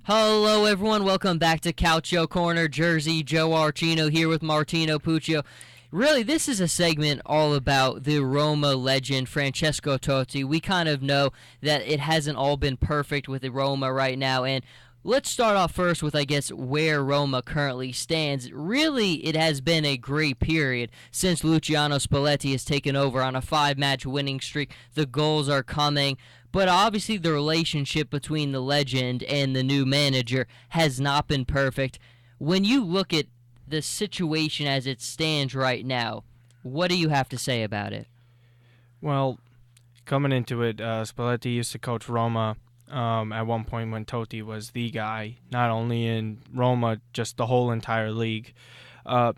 Hello, everyone. Welcome back to Calcio Corner. Jersey Joe Archino here with Martino Puccio. Really, this is a segment all about the Roma legend, Francesco Totti. We kind of know that it hasn't all been perfect with the Roma right now, and let's start off first with, I guess, where Roma currently stands. Really, it has been a great period since Luciano Spalletti has taken over on a five-match winning streak. The goals are coming. But obviously, the relationship between the legend and the new manager has not been perfect. When you look at the situation as it stands right now, what do you have to say about it? Well, coming into it, Spalletti used to coach Roma at one point when Totti was the guy, not only in Roma, just the whole entire league. Uh,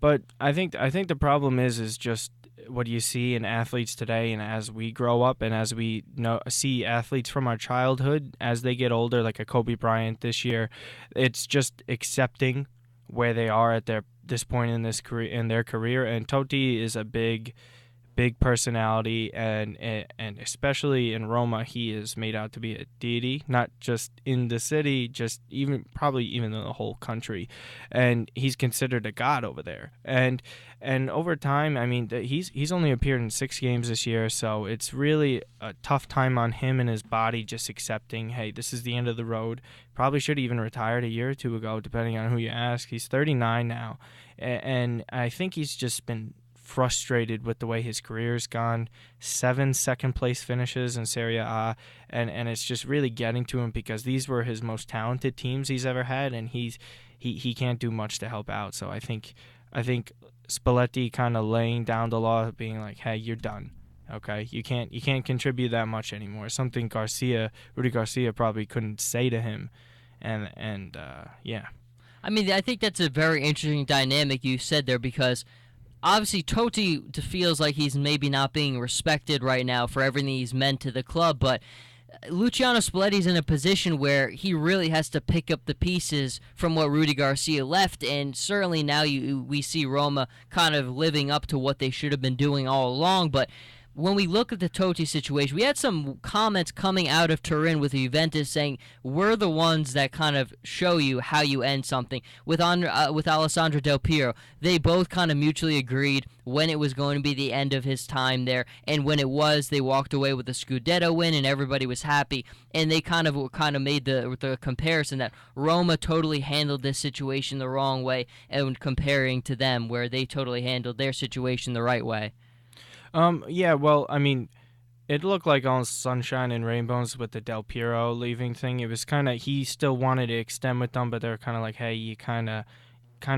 but I think the problem is just what you see in athletes today, and as we grow up, and as we see athletes from our childhood as they get older, like a Kobe Bryant this year, it's just accepting where they are at their this point in this career in their career. And Totti is a big personality, and especially in Roma, he is made out to be a deity, not just in the city, just even probably even in the whole country, and he's considered a god over there. And over time, I mean, he's only appeared in 6 games this year, so it's really a tough time on him and his body, just accepting, hey, this is the end of the road. Probably should have even retired a year or two ago, depending on who you ask. He's 39 now, and I think he's just been frustrated with the way his career's gone. 7 second place finishes in Serie A, and it's just really getting to him because these were his most talented teams he's ever had, and he can't do much to help out. So I think Spalletti kind of laying down the law, being like, hey, you're done. Okay, you can't contribute that much anymore. Something Rudy Garcia probably couldn't say to him, and yeah. I mean, I think that's a very interesting dynamic you said there because obviously Totti feels like he's maybe not being respected right now for everything he's meant to the club, but Luciano Spalletti's in a position where he really has to pick up the pieces from what Rudy Garcia left, and certainly now we see Roma kind of living up to what they should have been doing all along. But when we look at the Totti situation, we had some comments coming out of Turin with Juventus saying we're the ones that kind of show you how you end something. With Alessandro Del Piero, they both kind of mutually agreed when it was going to be the end of his time there, and when it was, they walked away with a Scudetto win, and everybody was happy. And they kind of made the comparison that Roma totally handled this situation the wrong way, and comparing to them where they totally handled their situation the right way. Yeah, well, I mean, it looked like all sunshine and rainbows with the Del Piero leaving thing. It was kind of he still wanted to extend with them, but they're kind of like, hey, you kind of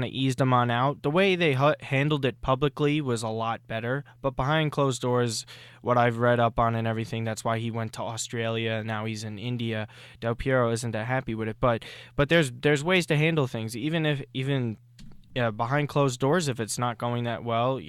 eased them on out. The way they handled it publicly was a lot better, but behind closed doors, what I've read up on and everything, that's why he went to Australia. Now he's in India. Del Piero isn't that happy with it, but there's ways to handle things, even behind closed doors. If it's not going that well,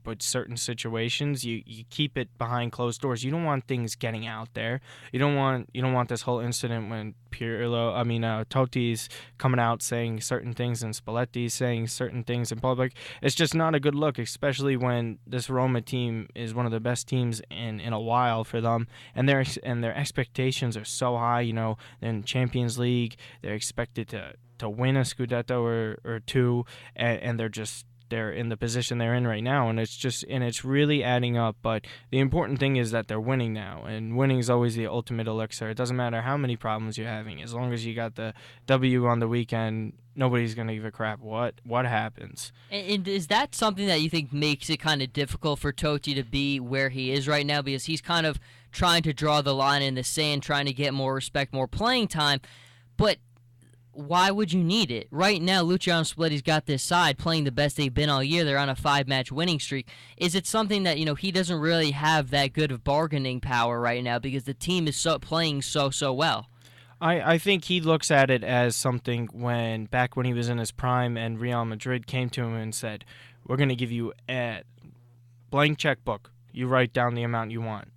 but certain situations, you keep it behind closed doors. You don't want things getting out there. You don't want this whole incident when Totti's coming out saying certain things and Spalletti's saying certain things in public. It's just not a good look, especially when this Roma team is one of the best teams in a while for them, and their expectations are so high. In Champions League, they're expected to win a Scudetto or two, and they're in the position they're in right now, and it's really adding up. But the important thing is that they're winning now, and winning is always the ultimate elixir. It doesn't matter how many problems you're having, as long as you got the W on the weekend. Nobody's gonna give a crap what happens. And is that something that you think makes it kind of difficult for Totti to be where he is right now? Because he's kind of trying to draw the line in the sand, trying to get more respect, more playing time. But why would you need it? Right now, Luciano Spalletti's got this side playing the best they've been all year. They're on a five-match winning streak. Is it something that, he doesn't really have that good of bargaining power right now because the team is playing so well? I think he looks at it as something back when he was in his prime and Real Madrid came to him and said, we're going to give you a blank checkbook. You write down the amount you want.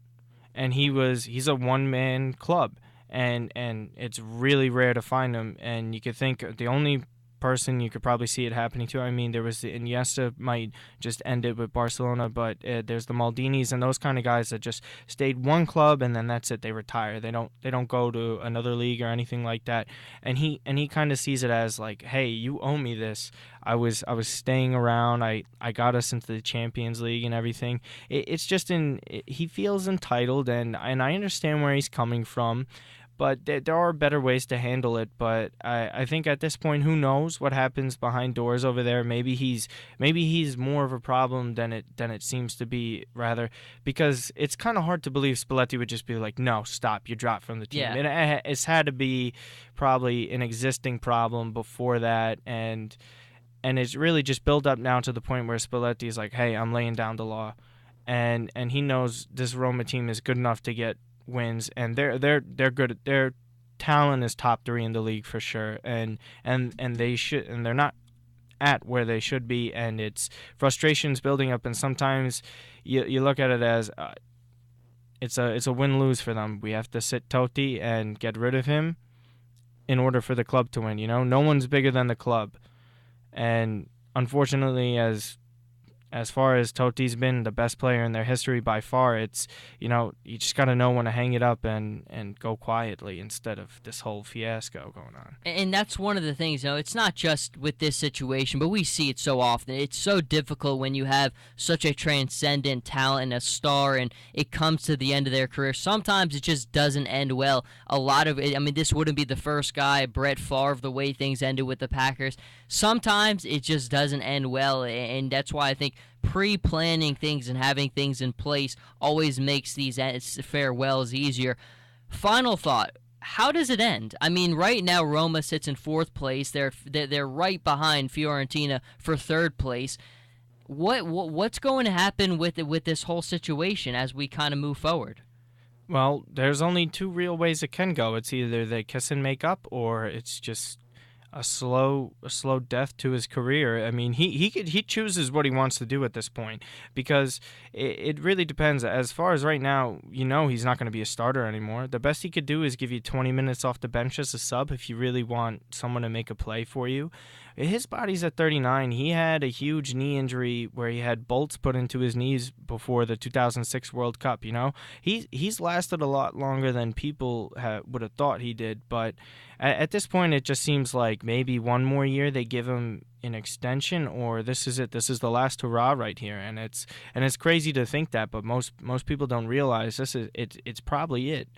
And he's a one-man club. And it's really rare to find him. And you could think the only person, you could probably see it happening too. I mean, there was the Iniesta might just end it with Barcelona, but there's the Maldinis and those kind of guys that just stayed one club and then that's it. They retire. They don't go to another league or anything like that. And he kind of sees it as like, hey, you owe me this. I was staying around. I got us into the Champions League and everything. It's just he feels entitled, and I understand where he's coming from. But there are better ways to handle it. But I think at this point, who knows what happens behind doors over there? Maybe he's more of a problem than it seems to be, rather, because it's kind of hard to believe Spalletti would just be like, no, stop, you drop from the team. Yeah. It's had to be probably an existing problem before that, and it's really just built up now to the point where Spalletti is like, hey, I'm laying down the law, and he knows this Roma team is good enough to get wins, and they're good. Their talent is top 3 in the league for sure, and they should, and they're not at where they should be, and it's frustrations building up, and sometimes you look at it as it's a win-lose for them. We have to sit Totti and get rid of him in order for the club to win. No one's bigger than the club, and unfortunately, as far as Totti's been the best player in their history by far, it's, you just got to know when to hang it up and go quietly instead of this whole fiasco going on. And that's one of the things, it's not just with this situation, but we see it so often. It's so difficult when you have such a transcendent talent and a star and it comes to the end of their career. Sometimes it just doesn't end well. A lot of it, this wouldn't be the first guy, Brett Favre, the way things ended with the Packers. Sometimes it just doesn't end well, and that's why I think pre-planning things and having things in place always makes these farewells easier. Final thought: how does it end? Right now Roma sits in 4th place. They're right behind Fiorentina for 3rd place. What's going to happen with this whole situation as we kind of move forward? Well, there's only 2 real ways it can go. It's either they kiss and make up, or it's just a slow death to his career. He chooses what he wants to do at this point, because it really depends. As far as right now, he's not going to be a starter anymore. The best he could do is give you 20 minutes off the bench as a sub if you really want someone to make a play for you. His body's at 39. He had a huge knee injury where he had bolts put into his knees before the 2006 World Cup. He's lasted a lot longer than people would have thought he did. But at this point, it just seems like maybe one more year they give him an extension, or this is it. This is the last hurrah right here, and it's crazy to think that, but most people don't realize it's probably it,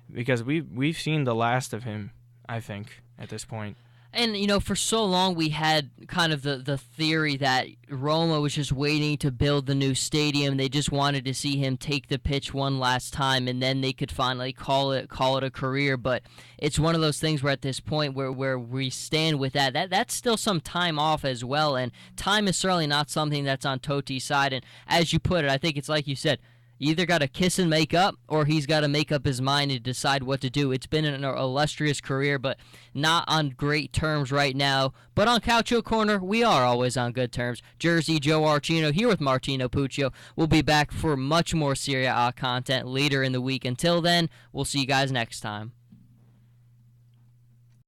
because we've seen the last of him, I think, at this point. And, for so long we had kind of the theory that Roma was just waiting to build the new stadium. They just wanted to see him take the pitch one last time, and then they could finally call it a career. But it's one of those things where at this point where we stand with that's still some time off as well. And time is certainly not something that's on Totti's side. And as you put it, I think it's like you said, you either got to kiss and make up, or he's got to make up his mind and decide what to do. It's been an illustrious career, but not on great terms right now. But on Calcio Corner, we are always on good terms. Jersey Joe Archino here with Martino Puccio. We'll be back for much more Serie A content later in the week. Until then, we'll see you guys next time.